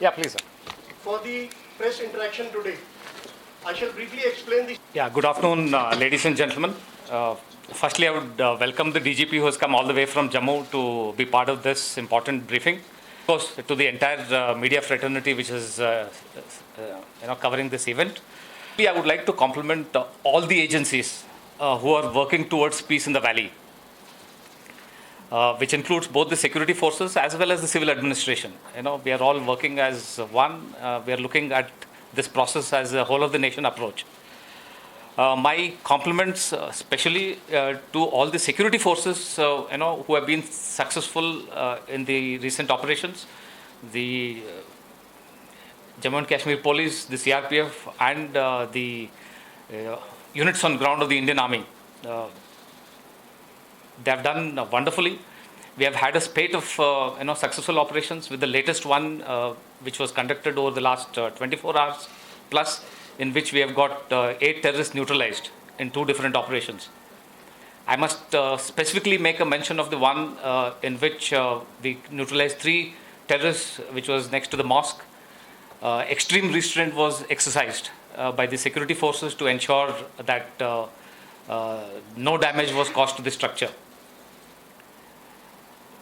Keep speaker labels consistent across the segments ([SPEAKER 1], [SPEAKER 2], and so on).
[SPEAKER 1] Yeah, please, sir.
[SPEAKER 2] For the press interaction today, I shall briefly explain the...
[SPEAKER 1] Yeah, good afternoon, ladies and gentlemen. Firstly, I would welcome the DGP who has come all the way from Jammu to be part of this important briefing. Of course, to the entire media fraternity which is covering this event. I would like to compliment all the agencies who are working towards peace in the valley, which includes both the security forces as well as the civil administration. We are all working as one. We are looking at this process as a whole of the nation approach. My compliments, especially to all the security forces, who have been successful in the recent operations, the Jammu and Kashmir Police, the CRPF, and the units on ground of the Indian Army. They have done wonderfully. We have had a spate of successful operations, with the latest one which was conducted over the last 24 hours plus, in which we have got 8 terrorists neutralized in 2 different operations. I must specifically make a mention of the one in which we neutralized 3 terrorists, which was next to the mosque. Extreme restraint was exercised by the security forces to ensure that no damage was caused to the structure.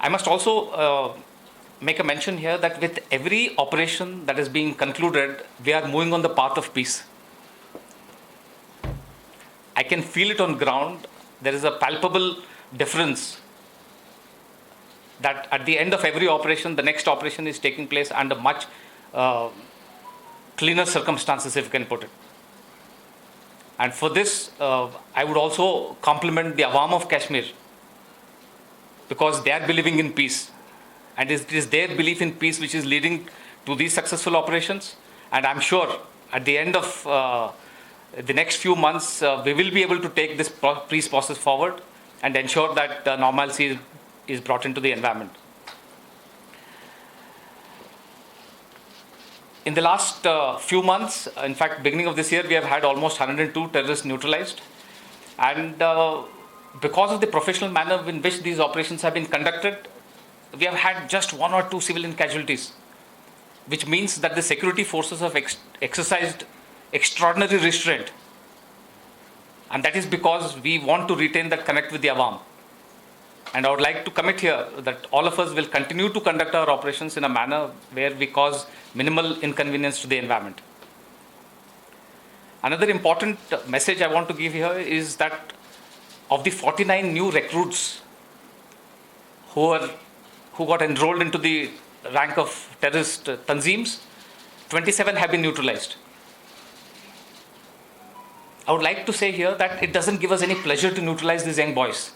[SPEAKER 1] I must also make a mention here that with every operation that is being concluded, we are moving on the path of peace. I can feel it on ground. There is a palpable difference that at the end of every operation, the next operation is taking place under much cleaner circumstances, if you can put it. And for this, I would also compliment the Awam of Kashmir, because they are believing in peace. And it is their belief in peace which is leading to these successful operations. And I'm sure at the end of the next few months, we will be able to take this peace process forward and ensure that normalcy is brought into the environment. In the last few months, in fact, beginning of this year, we have had almost 102 terrorists neutralized. And because of the professional manner in which these operations have been conducted, we have had just 1 or 2 civilian casualties, which means that the security forces have exercised extraordinary restraint. And that is because we want to retain that connect with the Awam. And I would like to commit here that all of us will continue to conduct our operations in a manner where we cause minimal inconvenience to the environment. Another important message I want to give here is that of the 49 new recruits who got enrolled into the rank of terrorist tanzeems, 27 have been neutralized. I would like to say here that it doesn't give us any pleasure to neutralize these young boys.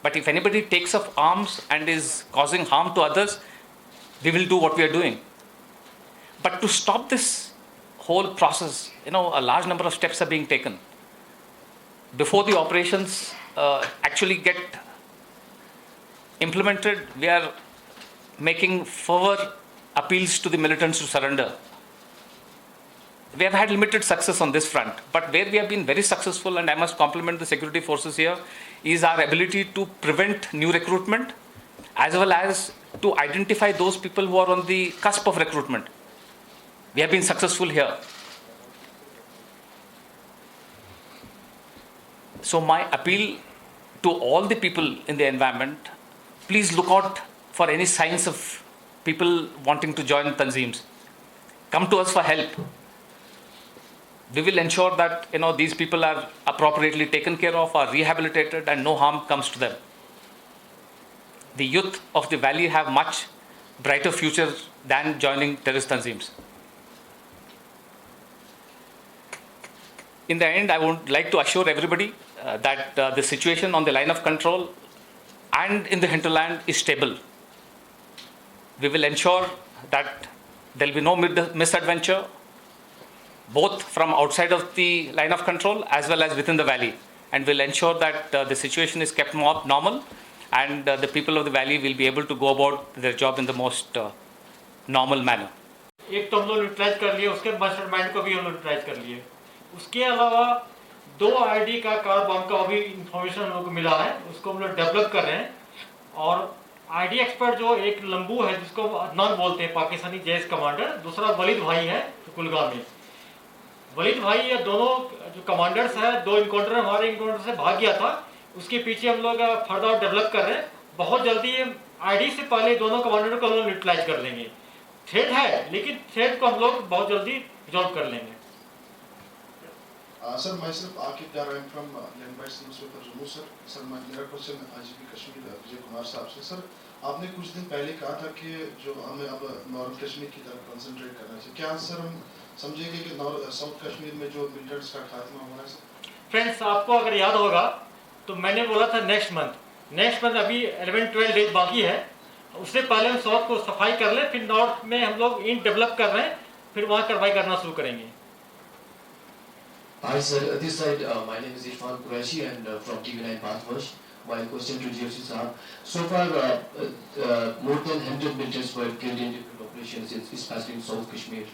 [SPEAKER 1] But if anybody takes up arms and is causing harm to others, we will do what we are doing. But to stop this whole process, a large number of steps are being taken. Before the operations actually get implemented, we are making further appeals to the militants to surrender. We have had limited success on this front, but where we have been very successful, and I must compliment the security forces here, is our ability to prevent new recruitment, as well as to identify those people who are on the cusp of recruitment. We have been successful here. So my appeal to all the people in the environment, please look out for any signs of people wanting to join tanzeems. Come to us for help. We will ensure that these people are appropriately taken care of, are rehabilitated, and no harm comes to them. The youth of the valley have much brighter future than joining terrorist tanzeems. In the end, I would like to assure everybody that the situation on the line of control and in the hinterland is stable. We will ensure that there will be no misadventure, both from outside of the line of control as well as within the valley. And we'll ensure that the situation is kept normal, and the people of the valley will be able to go about their job in the most normal manner.
[SPEAKER 3] एक तो हम लोग neutralise कर लिए, उसके mastermind को भी हम लोग न्यूट्रलाइज कर लिए. उसके अलावा 2 आईडी का कार बम का अभी इंफॉर्मेशन हम लोग को मिला है, उसको हम लोग डेवलप कर रहे हैं. और आईडी एक्सपर्ट जो एक लंबू है जिसको अदनान बोलते हैं पाकिस्तानी जेएस कमांडर, दूसरा वलीद भाई है कुलगाम में। वलीद भाई ये दोनों जो कमांडर्स हैं, 2 इनकाउंटर हमारे इनकाउंटर से भाग गया था, उसके पीछे हम लोग फर्दर डेवलप कर रहे हैं। बहुत जल्दी आईडी से पहले दोनों कमांडर को हम लोग न्यूट्रलाइज कर लेंगे। थ्रेट है लेकिन थ्रेट को हम लोग बहुत जल्दी रिजॉल्व कर लेंगे।
[SPEAKER 4] Sir myself Akib Dar, I'm from Landbase newspaper Jammu sir. Sir मेरा क्वेश्चन आईजीपी कश्मीर विजय कुमार साहब से। सर आपने कुछ दिन पहले कहा था कि जो हमें अब नॉर्थ कश्मीर की तरफ कंसंट्रेट करना चाहिए, क्या सर हम समझेंगे कि साउथ कश्मीर में जो मिलिटेंट्स का खात्मा हो रहा है सर?
[SPEAKER 3] फ्रेंड्स आपको अगर याद होगा तो मैंने बोला था नेक्स्ट मंथ अभी 11-12 डेज बाकी है, उससे पहले हम साउथ को सफाई कर लें, फिर नॉर्थ में हम लोग इन डेवलप कर रहे हैं, फिर वहाँ कार्रवाई करना शुरू करेंगे।
[SPEAKER 5] Hi sir, this side my name is Irfan Qureshi and from TV9 Bharatvarsh. My question to GFC sir. So far, more than 100 militants were killed in different operations, especially in South Kashmir.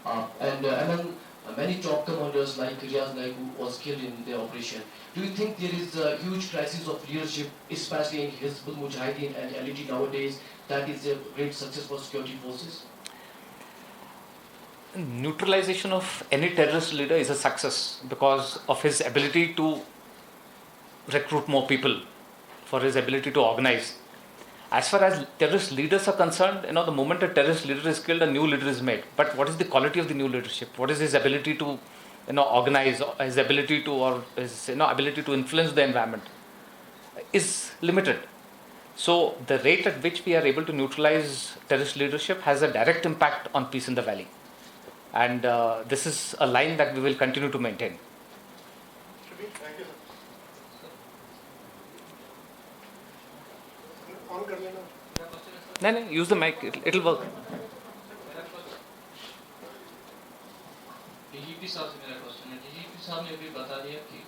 [SPEAKER 5] And among many top commanders like Riyaz Naik who was killed in the operation. Do you think there is a huge crisis of leadership, especially in Hizbul Mujahideen and LET nowadays, that is a great success for security forces?
[SPEAKER 1] Neutralization of any terrorist leader is a success because of his ability to recruit more people, for his ability to organize. As far as terrorist leaders are concerned, the moment a terrorist leader is killed, a new leader is made. But what is the quality of the new leadership? What is his ability to, organize, his ability to, or his, ability to influence the environment is limited. So the rate at which we are able to neutralize terrorist leadership has a direct impact on peace in the valley. And this is a line that we will continue to maintain.
[SPEAKER 2] Thank you, sir. On कर लेना।
[SPEAKER 1] No, use the mic, it'll work.
[SPEAKER 6] DGP साहब से मेरा question है। DGP साहब ने भी बता दिया कि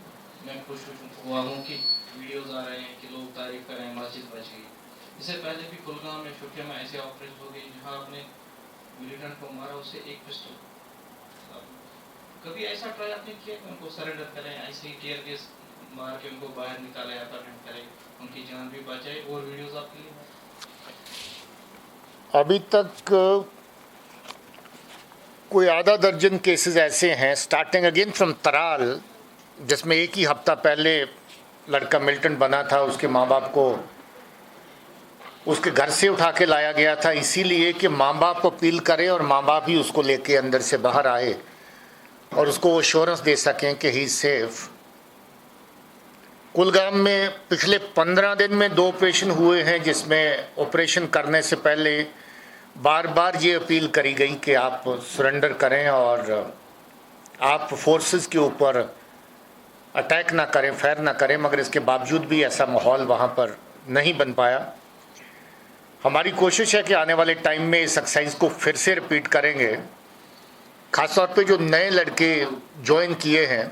[SPEAKER 6] मैं खुश हुआ हूँ कि वीडियोस आ रहे हैं कि लोग तारीफ कर रहे हैं, मस्जिद बच गई। इससे पहले भी कुलगाम में शोपियां में ऐसे ऑपरेशन हो गए जहाँ आपने मिलिटेंट को मारा, उससे एक पिस्टल। कभी ऐसा ट्राई आपने किया कि उनको सरेंडर करें, ऐसे ही टीयर गैस मार के उनको बाहर निकाले, अपहरण करें, उनकी जान भी बचाए? और वीडियोस आपके लिए
[SPEAKER 7] अभी तक कोई आधा दर्जन केसेस ऐसे हैं, स्टार्टिंग अगेन फ्रॉम तराल, जिसमें एक ही हफ्ता पहले लड़का मिलिटेंट बना था, उसके माँ बाप को उसके घर से उठा के लाया गया था, इसीलिए कि माँ बाप को अपील करें और माँ बाप ही उसको लेके अंदर से बाहर आए और उसको एश्योरेंस दे सकें कि ही सेफ। कुलगाम में पिछले 15 दिन में 2 ऑपरेशन हुए हैं, जिसमें ऑपरेशन करने से पहले बार बार ये अपील करी गई कि आप सरेंडर करें और आप फोर्सेस के ऊपर अटैक ना करें, फायर ना करें, मगर इसके बावजूद भी ऐसा माहौल वहाँ पर नहीं बन पाया। हमारी कोशिश है कि आने वाले टाइम में इस एक्सरसाइज को फिर से रिपीट करेंगे। ख़ासतौर पे जो नए लड़के ज्वाइन किए हैं,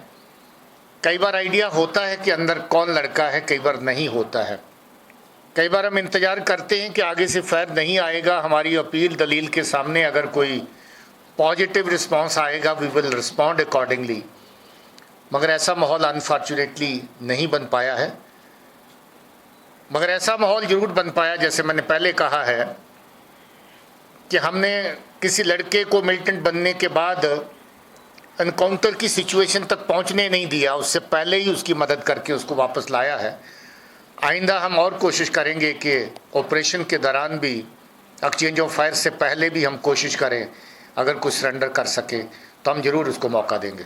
[SPEAKER 7] कई बार आइडिया होता है कि अंदर कौन लड़का है, कई बार नहीं होता है। कई बार हम इंतज़ार करते हैं कि आगे से फायर नहीं आएगा, हमारी अपील दलील के सामने अगर कोई पॉजिटिव रिस्पांस आएगा वी विल रिस्पॉन्ड अकॉर्डिंगली, मगर ऐसा माहौल अनफॉर्चुनेटली नहीं बन पाया है। मगर ऐसा माहौल ज़रूर बन पाया, जैसे मैंने पहले कहा है कि हमने किसी लड़के को मिलिटेंट बनने के बाद एनकाउंटर की सिचुएशन तक पहुंचने नहीं दिया, उससे पहले ही उसकी मदद करके उसको वापस लाया है। आइंदा हम और कोशिश करेंगे कि ऑपरेशन के दौरान भी, एक्सचेंज ऑफ फायर से पहले भी हम कोशिश करें, अगर कुछ सरेंडर कर सके तो हम ज़रूर उसको मौका देंगे।